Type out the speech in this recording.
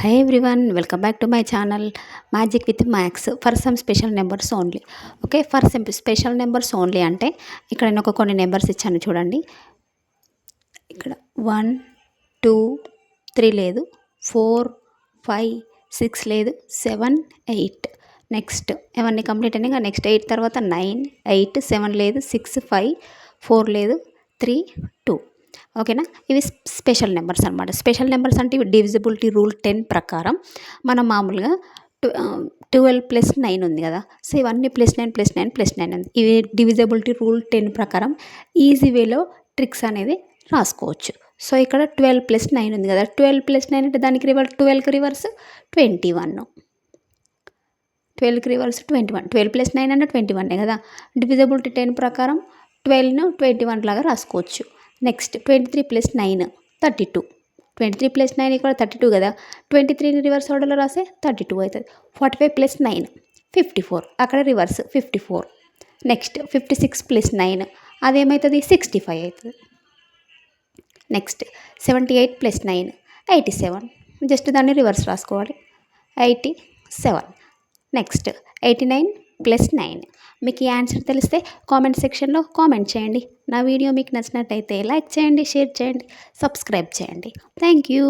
Hi everyone, welcome back to my channel Magic with Max for some special numbers only. Okay, for special numbers only అంటే ఇక్కడ నేను కొన్ని numbers ఇచ్చాను చూడండి. ఇక్కడ 1 2 3 లేదు, 4 5 6 లేదు, 7 8. నెక్స్ట్ ఇవన్నీ కంప్లీట్ అయినాయి. నెక్స్ట్ 8 తర్వాత 9 8 7 లేదు, 6 5 4 లేదు, 3 2. ఓకేనా, ఇవి స్పెషల్ నెంబర్స్ అనమాట. స్పెషల్ నెంబర్స్ అంటే ఇవి డివిజిబిలిటీ రూల్ 10 ప్రకారం మనం మామూలుగా 12 ప్లస్ 9 ఉంది కదా, సో ఇవన్నీ +9 +9 +9 ఉంది. ఇవి డివిజిబిలిటీ రూల్ 10 ప్రకారం ఈజీ వేలో ట్రిక్స్ అనేది రాసుకోవచ్చు. సో ఇక్కడ 12 + 9 ఉంది కదా, 12 + 9 అంటే దానికి 12కి రివర్స్ 21, 12కి రివర్స్ 21, 12 + 9 అంటే 21 కదా. డివిజిబిలిటీ 10 ప్రకారం 12ను 21 లాగా రాసుకోవచ్చు. నెక్స్ట్ 23 + 9 32, 23 + 9 ఇక్కడ 32 కదా, 23ని రివర్స్ ఆర్డర్లో రాస్తే 32 అవుతుంది. 45 + 9 54, అక్కడ రివర్స్ 54. నెక్స్ట్ 56 + 9 అదేమవుతుంది 65 అవుతుంది. నెక్స్ట్ 78 + 9 87, జస్ట్ దాన్ని రివర్స్ రాసుకోవాలి 87. నెక్స్ట్ 89 + 9. మీకు ఈ ఆన్సర్ తెలిస్తే కామెంట్ సెక్షన్లో కామెంట్ చేయండి. నా వీడియో మీకు నచ్చినట్టయితే లైక్ చేయండి, షేర్ చేయండి, సబ్స్క్రైబ్ చేయండి. Thank you.